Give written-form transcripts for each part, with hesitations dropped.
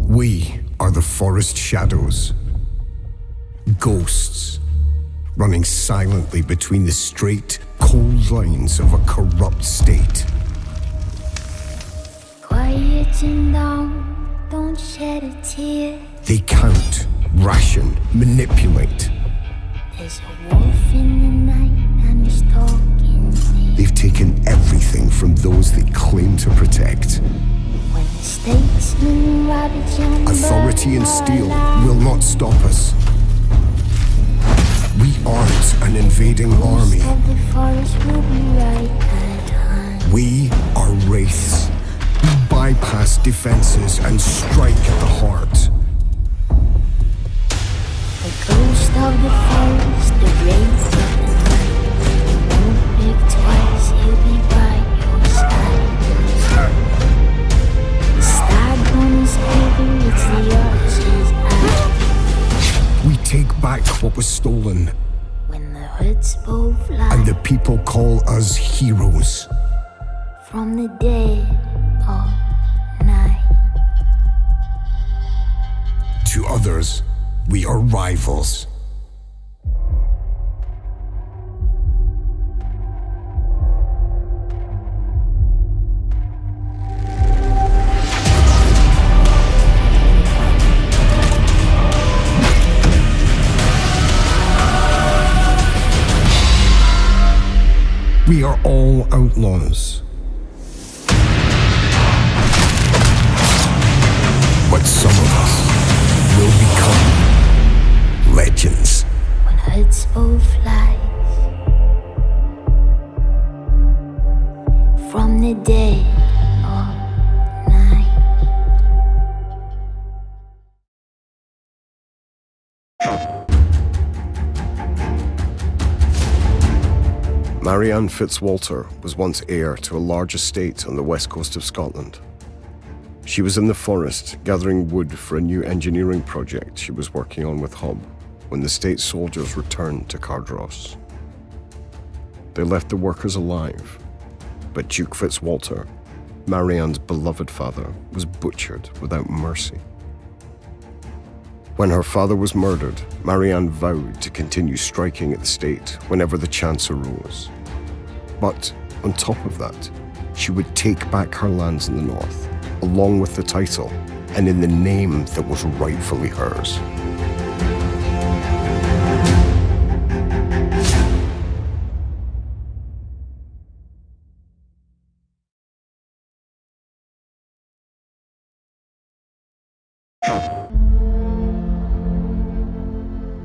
We are the forest shadows, ghosts running silently between the straight, cold lines of a corrupt state. Quieten down, don't shed a tear. They count, ration, manipulate. There's a wolf in the night and he's talking to me. They've taken everything from those they claim to protect. When the statesmen ravage and Authority and steel will not stop us. We aren't an invading army. Of the forest will be right at hand. We are wraiths. We bypass defenses and strike at the heart. The ghost of the forest, the wraith of the night. He won't blink twice, he'll be by your side. The stag on his quiver, it's the archer's eye. We take back what was stolen, When the hood's bow fly and the people call us heroes. from the dead of night. To others, we are rivals. We are all outlaws. But some of us will become legends. When hood's bow flies from the dead of night. Marianne Fitzwalter was once heir to a large estate on the west coast of Scotland. She was in the forest gathering wood for a new engineering project she was working on with Hob when the state soldiers returned to Cardross. They left the workers alive, but Duke Fitzwalter, Marianne's beloved father, was butchered without mercy. When her father was murdered, Marianne vowed to continue striking at the state whenever the chance arose. But on top of that, she would take back her lands in the north, along with the title, and in the name that was rightfully hers.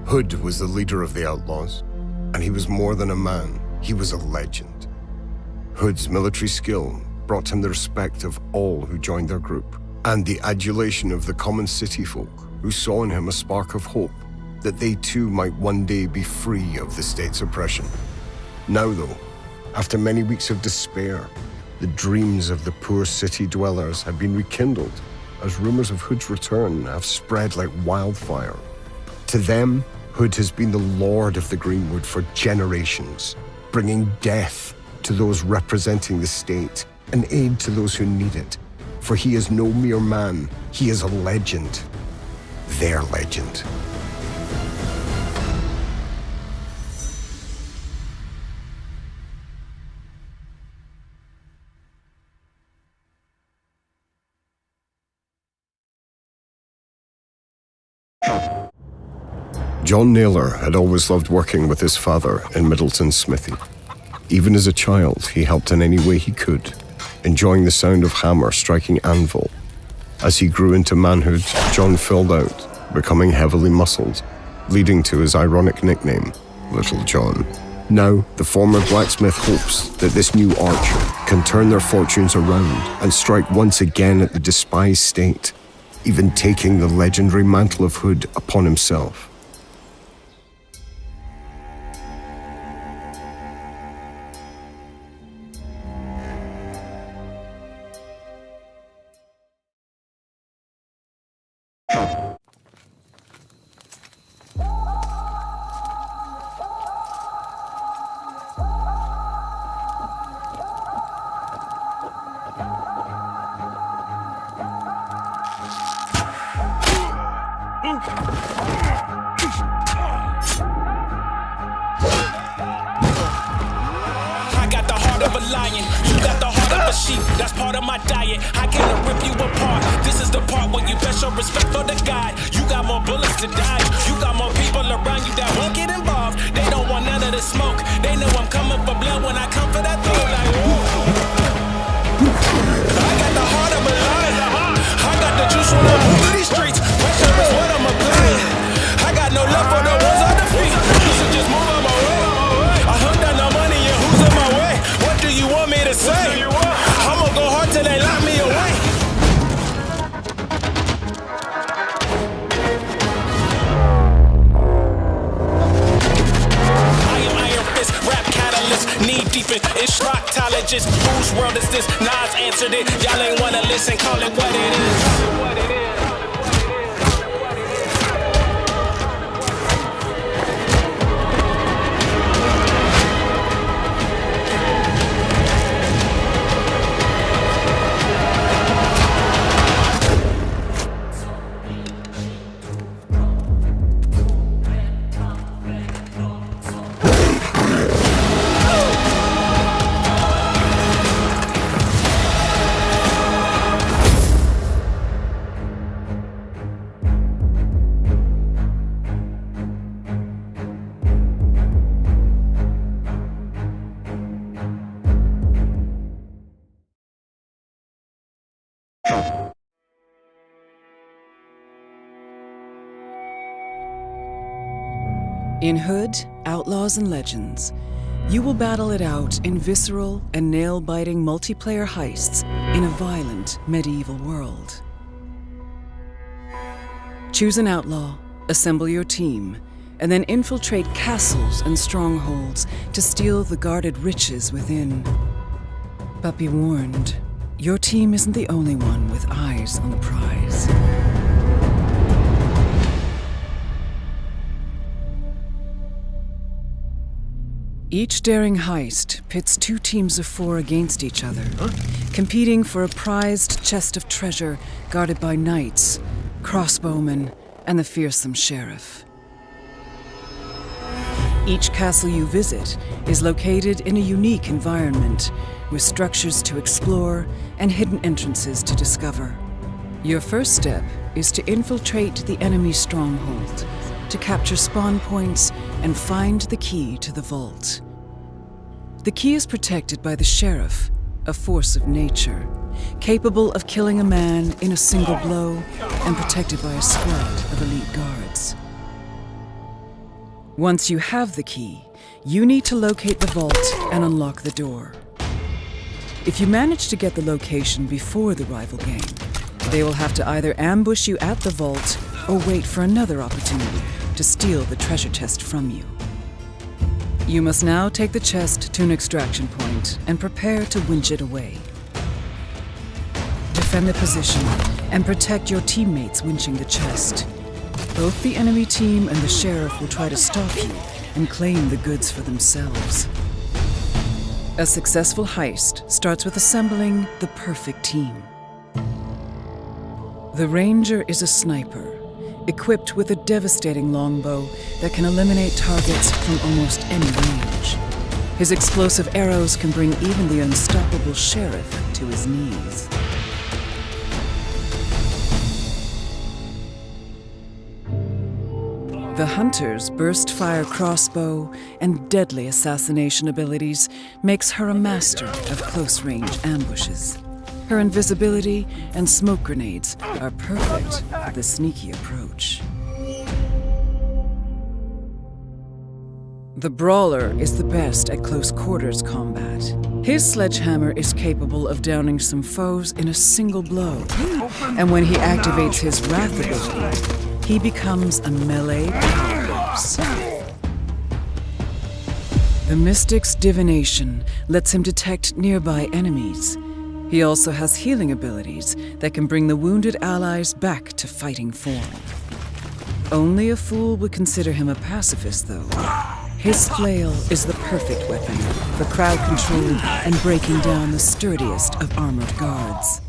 Hood was the leader of the outlaws, and he was more than a man, he was a legend. Hood's military skill brought him the respect of all who joined their group, and the adulation of the common city folk who saw in him a spark of hope that they too might one day be free of the state's oppression. Now though, after many weeks of despair, the dreams of the poor city dwellers have been rekindled as rumors of Hood's return have spread like wildfire. To them, Hood has been the lord of the Greenwood for generations, bringing death to those representing the state and aid to those who need it. For he is no mere man, he is a legend. Their legend. John Naylor had always loved working with his father in Middleton's smithy. Even as a child, he helped in any way he could, enjoying the sound of hammer striking anvil. As he grew into manhood, John filled out, becoming heavily muscled, leading to his ironic nickname, Little John. Now, the former blacksmith hopes that this new archer can turn their fortunes around and strike once again at the despised state, even taking the legendary mantle of Hood upon himself. a lion. You got the heart of a sheep, that's part of my diet. I cannot rip you apart. This is the part where you best show respect for the guy. You got more bullets to die. You got more people around you that won't get involved. They don't want none of the smoke. They know I'm coming for blood when I come for that throat. Like, I got the heart of a lion. I got the juice when I move to these streets. Pressure is what I'm applying. I got no love for the ones on the feet. You should just move on my way. I hunt down the money and who's in my way. What do you want me to say? I'ma go hard till they lock me away. I am Iron Fist, rap catalyst, knee deep in instructologist. Whose world is this? Nas answered it. Y'all ain't wanna listen, call it what it is. In Hood, Outlaws and Legends, you will battle it out in visceral and nail-biting multiplayer heists in a violent medieval world. Choose an outlaw, assemble your team, and then infiltrate castles and strongholds to steal the guarded riches within. But be warned, your team isn't the only one with eyes on the prize. Each daring heist pits 2 teams of 4 against each other, competing for a prized chest of treasure guarded by knights, crossbowmen, and the fearsome sheriff. Each castle you visit is located in a unique environment, with structures to explore and hidden entrances to discover. Your first step is to infiltrate the enemy stronghold, to capture spawn points and find the key to the vault. The key is protected by the Sheriff, a force of nature, capable of killing a man in a single blow and protected by a squad of elite guards. Once you have the key, you need to locate the vault and unlock the door. If you manage to get the location before the rival gang, they will have to either ambush you at the vault or wait for another opportunity to steal the treasure chest from you. You must now take the chest to an extraction point and prepare to winch it away. Defend the position and protect your teammates winching the chest. Both the enemy team and the sheriff will try to stop you and claim the goods for themselves. A successful heist starts with assembling the perfect team. The Ranger is a sniper, equipped with a devastating longbow that can eliminate targets from almost any range. His explosive arrows can bring even the unstoppable sheriff to his knees. The Hunter's burst-fire crossbow and deadly assassination abilities makes her a master of close-range ambushes. Her invisibility and smoke grenades are perfect for the sneaky approach. The Brawler is the best at close-quarters combat. His sledgehammer is capable of downing some foes in a single blow, and when he activates his Wrath ability, he becomes a melee powerhouse. The Mystic's divination lets him detect nearby enemies. He also has healing abilities that can bring the wounded allies back to fighting form. Only a fool would consider him a pacifist, though. His flail is the perfect weapon for crowd control and breaking down the sturdiest of armored guards.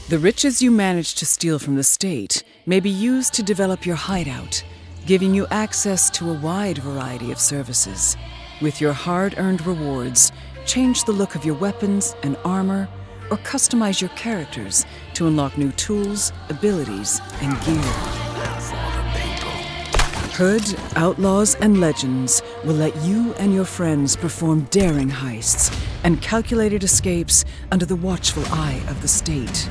The riches you manage to steal from the state may be used to develop your hideout, giving you access to a wide variety of services. With your hard-earned rewards, change the look of your weapons and armor, or customize your characters to unlock new tools, abilities, and gear. Hood, Outlaws, and Legends will let you and your friends perform daring heists and calculated escapes under the watchful eye of the state.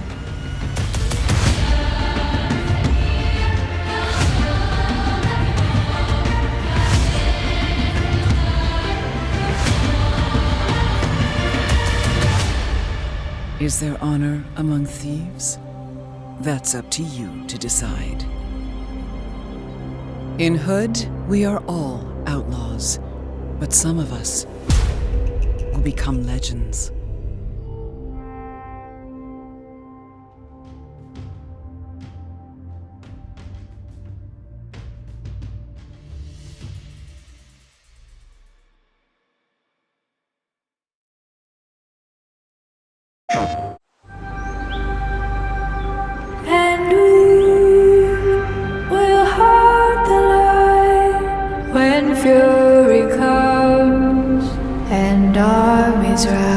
Is there honor among thieves? That's up to you to decide. In Hood, we are all outlaws, but some of us will become legends. And we will hold the line when fury comes and armies rise.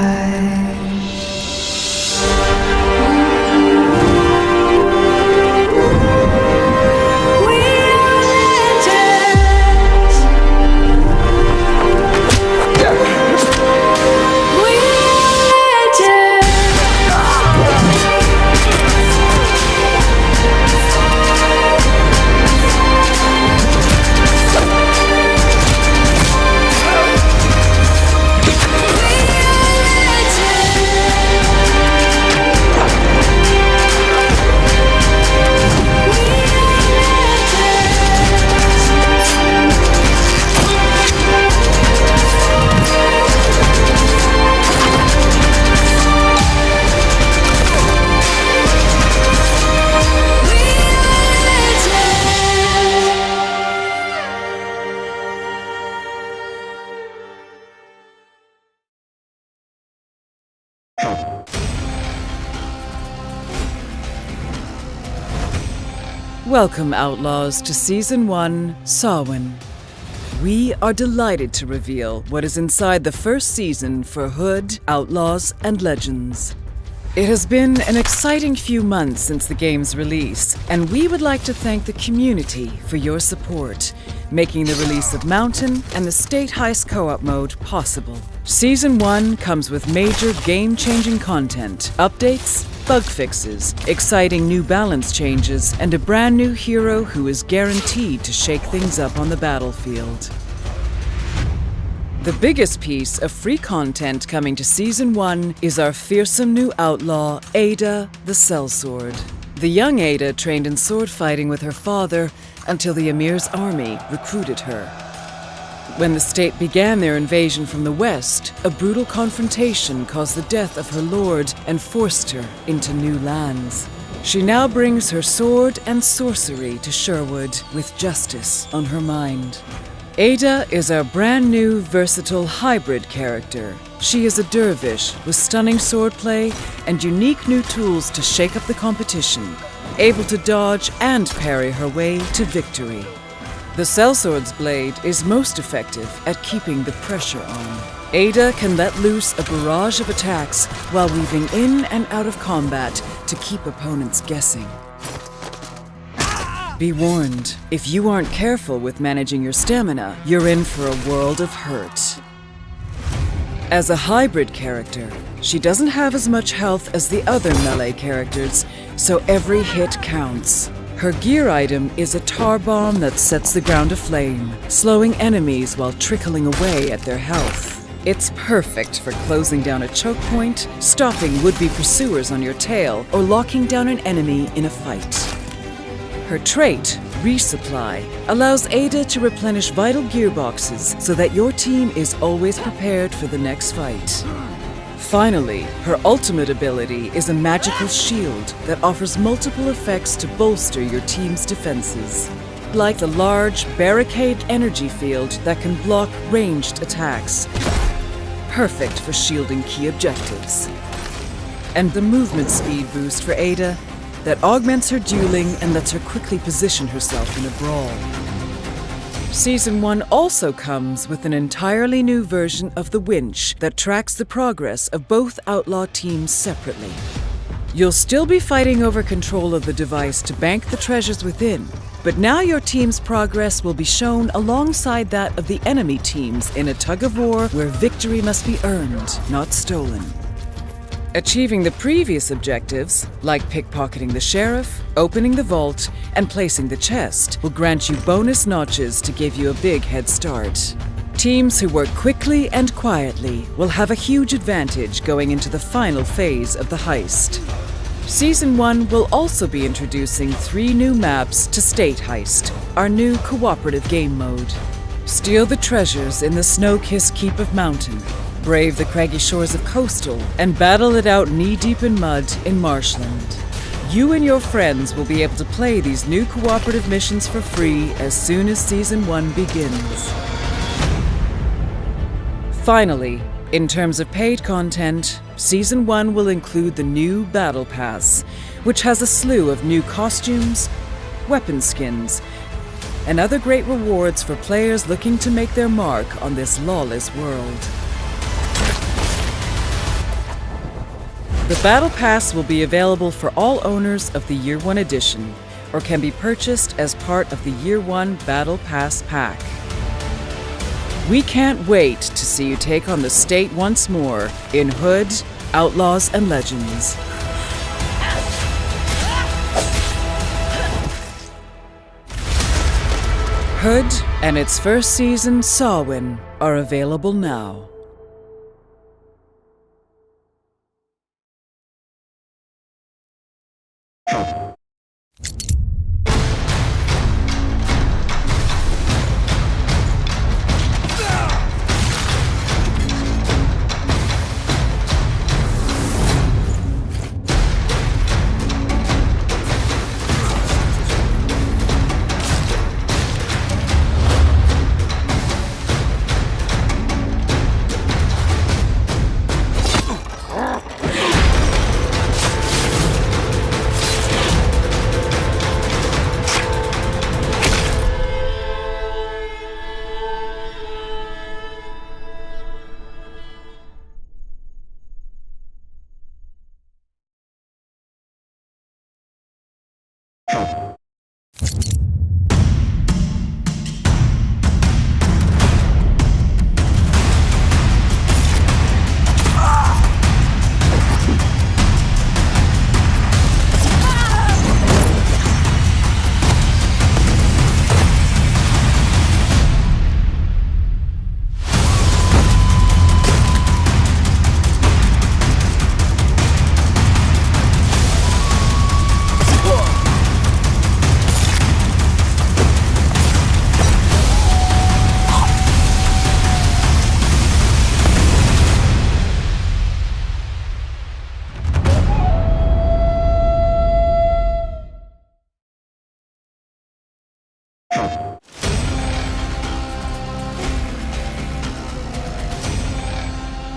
We are legends. We are legends. Welcome, Outlaws, to Season 1, Samhain. We are delighted to reveal what is inside the first season for Hood, Outlaws, and Legends. It has been an exciting few months since the game's release, and we would like to thank the community for your support, making the release of Mountain and the State Heist Co-op mode possible. Season 1 comes with major game-changing content, updates, bug fixes, exciting new balance changes, and a brand new hero who is guaranteed to shake things up on the battlefield. The biggest piece of free content coming to Season 1 is our fearsome new outlaw, Ada the Sellsword. The young Ada trained in sword fighting with her father until the Emir's army recruited her. When the state began their invasion from the west, a brutal confrontation caused the death of her lord and forced her into new lands. She now brings her sword and sorcery to Sherwood with justice on her mind. Ada is our brand new versatile hybrid character. She is a dervish with stunning swordplay and unique new tools to shake up the competition, able to dodge and parry her way to victory. The Sellsword's blade is most effective at keeping the pressure on. Ada can let loose a barrage of attacks while weaving in and out of combat to keep opponents guessing. Be warned, if you aren't careful with managing your stamina, you're in for a world of hurt. As a hybrid character, she doesn't have as much health as the other melee characters, so every hit counts. Her gear item is a tar bomb that sets the ground aflame, slowing enemies while trickling away at their health. It's perfect for closing down a choke point, stopping would-be pursuers on your tail, or locking down an enemy in a fight. Her trait, Resupply, allows Ada to replenish vital gearboxes so that your team is always prepared for the next fight. Finally, her ultimate ability is a magical shield that offers multiple effects to bolster your team's defenses. Like the large, barricade energy field that can block ranged attacks. Perfect for shielding key objectives. And the movement speed boost for Ada that augments her dueling and lets her quickly position herself in a brawl. Season 1 also comes with an entirely new version of the winch that tracks the progress of both outlaw teams separately. You'll still be fighting over control of the device to bank the treasures within, but now your team's progress will be shown alongside that of the enemy teams in a tug-of-war where victory must be earned, not stolen. Achieving the previous objectives, like pickpocketing the sheriff, opening the vault, and placing the chest, will grant you bonus notches to give you a big head start. Teams who work quickly and quietly will have a huge advantage going into the final phase of the heist. Season 1 will also be introducing 3 new maps to State Heist, our new cooperative game mode. Steal the treasures in the snow-kissed keep of Mountain, brave the craggy shores of Coastal, and battle it out knee-deep in mud in Marshland. You and your friends will be able to play these new cooperative missions for free as soon as Season 1 begins. Finally, in terms of paid content, Season 1 will include the new Battle Pass, which has a slew of new costumes, weapon skins, and other great rewards for players looking to make their mark on this lawless world. The Battle Pass will be available for all owners of the Year 1 edition, or can be purchased as part of the Year 1 Battle Pass pack. We can't wait to see you take on the state once more in Hood, Outlaws and Legends. Hood and its first season, Sawin, are available now.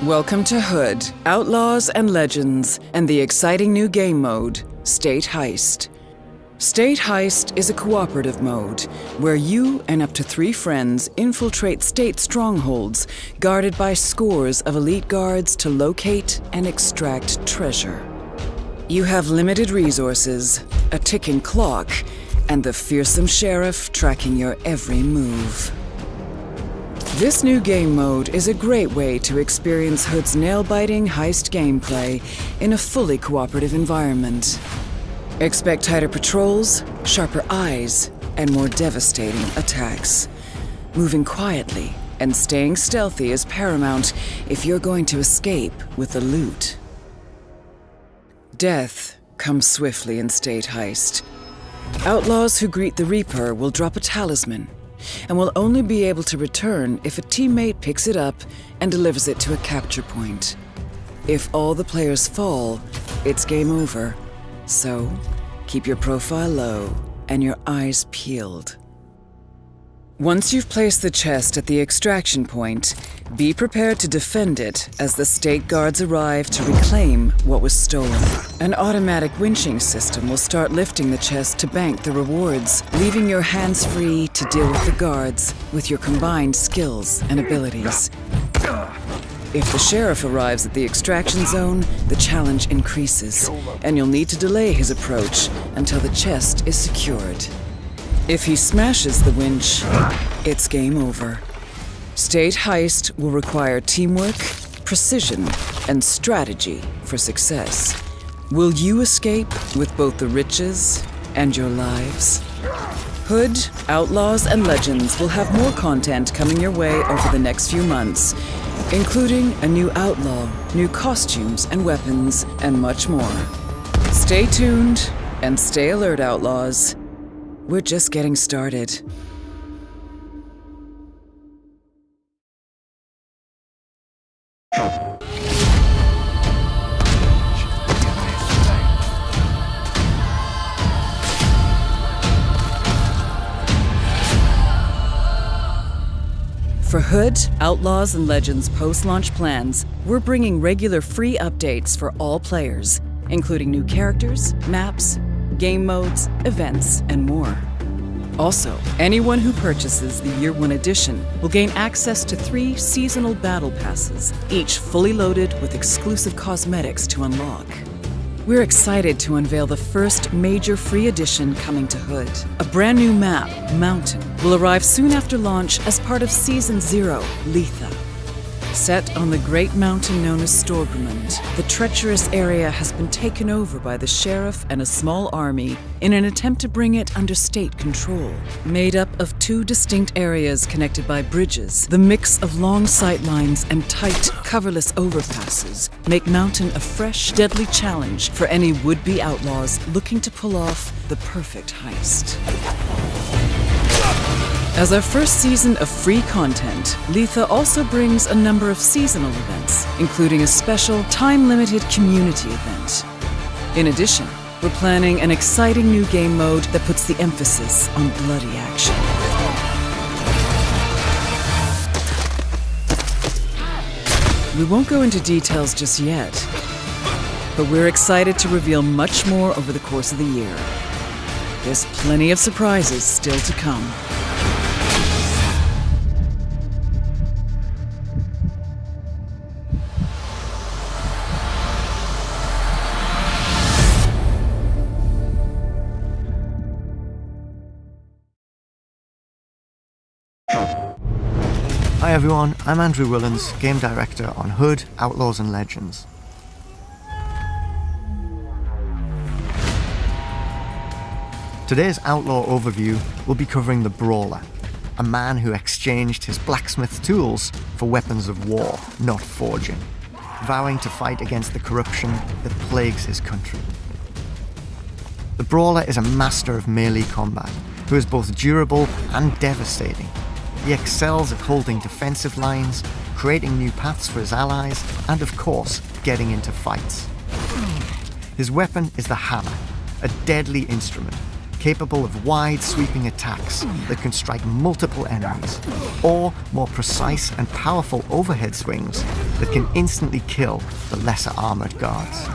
Welcome to Hood, Outlaws and Legends, and the exciting new game mode, State Heist. State Heist is a cooperative mode where you and up to 3 friends infiltrate state strongholds guarded by scores of elite guards to locate and extract treasure. You have limited resources, a ticking clock, and the fearsome sheriff tracking your every move. This new game mode is a great way to experience Hood's nail-biting heist gameplay in a fully cooperative environment. Expect tighter patrols, sharper eyes, and more devastating attacks. Moving quietly and staying stealthy is paramount if you're going to escape with the loot. Death comes swiftly in State Heist. Outlaws who greet the Reaper will drop a talisman, and will only be able to return if a teammate picks it up and delivers it to a capture point. If all the players fall, it's game over. So, keep your profile low and your eyes peeled. Once you've placed the chest at the extraction point, be prepared to defend it as the state guards arrive to reclaim what was stolen. An automatic winching system will start lifting the chest to bank the rewards, leaving your hands free to deal with the guards with your combined skills and abilities. If the sheriff arrives at the extraction zone, the challenge increases, and you'll need to delay his approach until the chest is secured. If he smashes the winch, it's game over. State Heist will require teamwork, precision, and strategy for success. Will you escape with both the riches and your lives? Hood, Outlaws, and Legends will have more content coming your way over the next few months, including a new outlaw, new costumes and weapons, and much more. Stay tuned and stay alert, Outlaws. We're just getting started. For Hood, Outlaws, and Legends post-launch plans, we're bringing regular free updates for all players, including new characters, maps, game modes, events, and more. Also, anyone who purchases the Year 1 edition will gain access to 3 seasonal battle passes, each fully loaded with exclusive cosmetics to unlock. We're excited to unveil the first major free addition coming to Hood. A brand new map, Mountain, will arrive soon after launch as part of Season 0, Letha. Set on the great mountain known as Storgrimund, the treacherous area has been taken over by the sheriff and a small army in an attempt to bring it under state control. Made up of 2 distinct areas connected by bridges, the mix of long sightlines and tight, coverless overpasses make Mountain a fresh, deadly challenge for any would-be outlaws looking to pull off the perfect heist. As our first season of free content, Letha also brings a number of seasonal events, including a special, time-limited community event. In addition, we're planning an exciting new game mode that puts the emphasis on bloody action. We won't go into details just yet, but we're excited to reveal much more over the course of the year. There's plenty of surprises still to come. Hi everyone, I'm Andrew Willans, Game Director on Hood, Outlaws and Legends. Today's Outlaw overview will be covering the Brawler, a man who exchanged his blacksmith tools for weapons of war, not forging, vowing to fight against the corruption that plagues his country. The Brawler is a master of melee combat, who is both durable and devastating. He excels at holding defensive lines, creating new paths for his allies, and of course, getting into fights. His weapon is the hammer, a deadly instrument, capable of wide sweeping attacks that can strike multiple enemies, or more precise and powerful overhead swings that can instantly kill the lesser armored guards.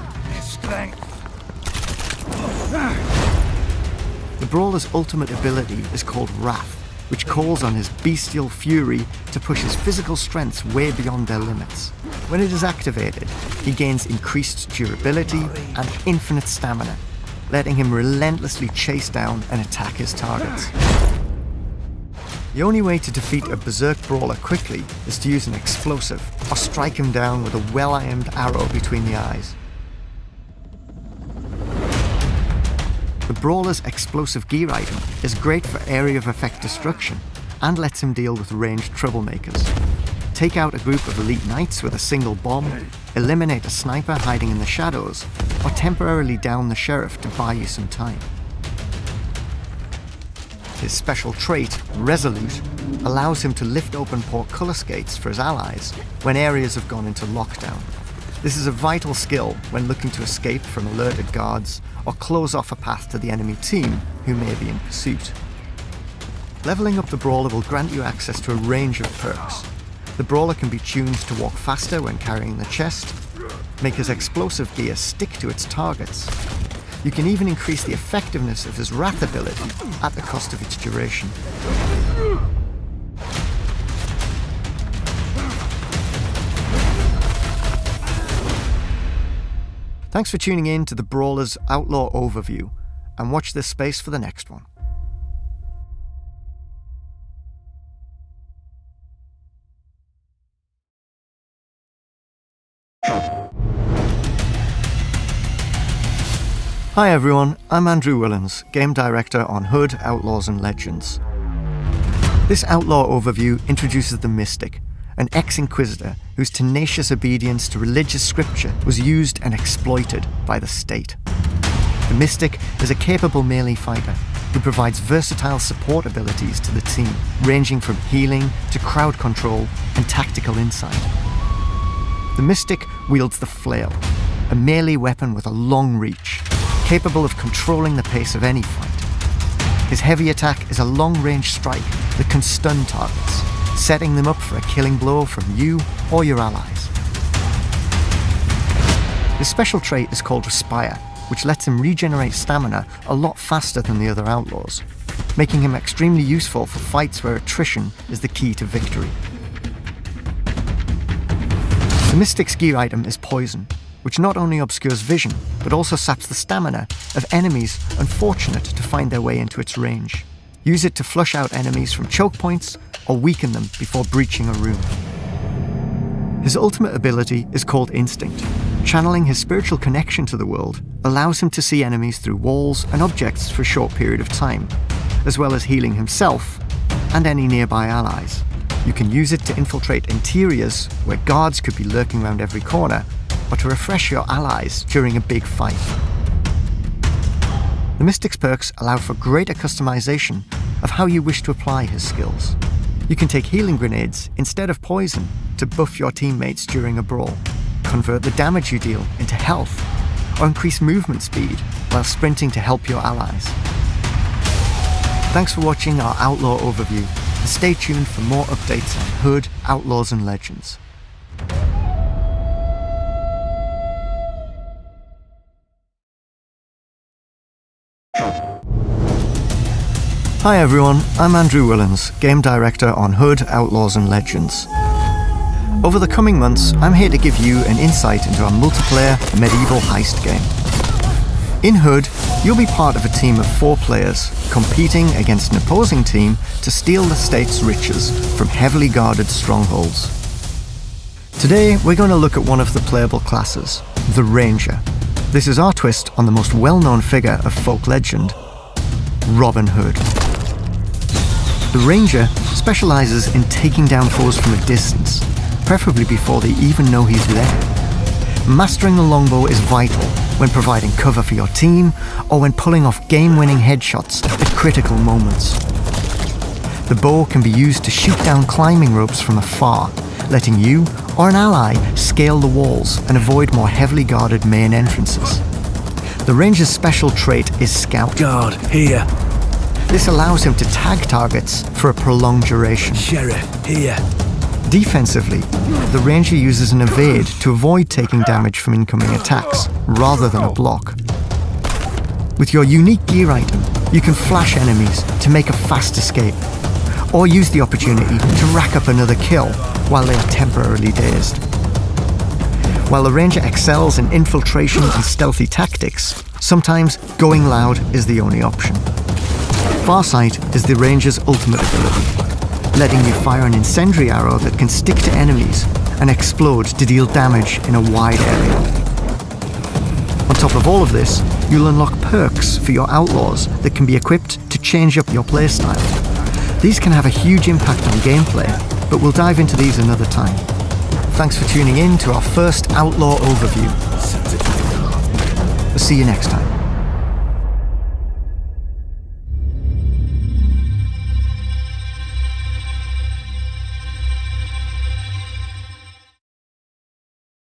The Brawler's ultimate ability is called Wrath, which calls on his bestial fury to push his physical strengths way beyond their limits. When it is activated, he gains increased durability and infinite stamina, letting him relentlessly chase down and attack his targets. The only way to defeat a berserk brawler quickly is to use an explosive, or strike him down with a well-aimed arrow between the eyes. The Brawler's explosive gear item is great for area of effect destruction and lets him deal with ranged troublemakers. Take out a group of elite knights with a single bomb, eliminate a sniper hiding in the shadows, or temporarily down the sheriff to buy you some time. His special trait, Resolute, allows him to lift open portcullis gates for his allies when areas have gone into lockdown. This is a vital skill when looking to escape from alerted guards or close off a path to the enemy team who may be in pursuit. Leveling up the Brawler will grant you access to a range of perks. The Brawler can be tuned to walk faster when carrying the chest, make his explosive gear stick to its targets. You can even increase the effectiveness of his Wrath ability at the cost of its duration. Thanks for tuning in to the Brawler's Outlaw Overview, and watch this space for the next one. Hi everyone, I'm Andrew Willens, Game Director on Hood, Outlaws and Legends. This Outlaw Overview introduces the Mystic, an ex-Inquisitor whose tenacious obedience to religious scripture was used and exploited by the state. The Mystic is a capable melee fighter who provides versatile support abilities to the team, ranging from healing to crowd control and tactical insight. The Mystic wields the Flail, a melee weapon with a long reach, capable of controlling the pace of any fight. His heavy attack is a long-range strike that can stun targets, setting them up for a killing blow from you or your allies. His special trait is called Respire, which lets him regenerate stamina a lot faster than the other outlaws, making him extremely useful for fights where attrition is the key to victory. The Mystic's gear item is Poison, which not only obscures vision, but also saps the stamina of enemies unfortunate to find their way into its range. Use it to flush out enemies from choke points or weaken them before breaching a room. His ultimate ability is called Instinct. Channeling his spiritual connection to the world allows him to see enemies through walls and objects for a short period of time, as well as healing himself and any nearby allies. You can use it to infiltrate interiors where guards could be lurking around every corner, or to refresh your allies during a big fight. The Mystic's perks allow for greater customization of how you wish to apply his skills. You can take healing grenades instead of poison to buff your teammates during a brawl, convert the damage you deal into health, or increase movement speed while sprinting to help your allies. Thanks for watching our Outlaw Overview, and stay tuned for more updates on Hood, Outlaws and Legends. Hi everyone, I'm Andrew Willens, Game Director on Hood, Outlaws and Legends. Over the coming months, I'm here to give you an insight into our multiplayer medieval heist game. In Hood, you'll be part of a team of 4 players competing against an opposing team to steal the state's riches from heavily guarded strongholds. Today, we're going to look at one of the playable classes, the Ranger. This is our twist on the most well-known figure of folk legend, Robin Hood. The Ranger specializes in taking down foes from a distance, preferably before they even know he's there. Mastering the longbow is vital when providing cover for your team or when pulling off game-winning headshots at critical moments. The bow can be used to shoot down climbing ropes from afar, letting you or an ally scale the walls and avoid more heavily guarded main entrances. The Ranger's special trait is Scout. Guard, here. This allows him to tag targets for a prolonged duration. Sheriff, here. Defensively, the Ranger uses an evade to avoid taking damage from incoming attacks, rather than a block. With your unique gear item, you can flash enemies to make a fast escape, or use the opportunity to rack up another kill while they are temporarily dazed. While the Ranger excels in infiltration and stealthy tactics, sometimes going loud is the only option. Farsight is the Ranger's ultimate ability, letting you fire an incendiary arrow that can stick to enemies and explode to deal damage in a wide area. On top of all of this, you'll unlock perks for your outlaws that can be equipped to change up your playstyle. These can have a huge impact on gameplay, but we'll dive into these another time. Thanks for tuning in to our first Outlaw Overview. We'll see you next time.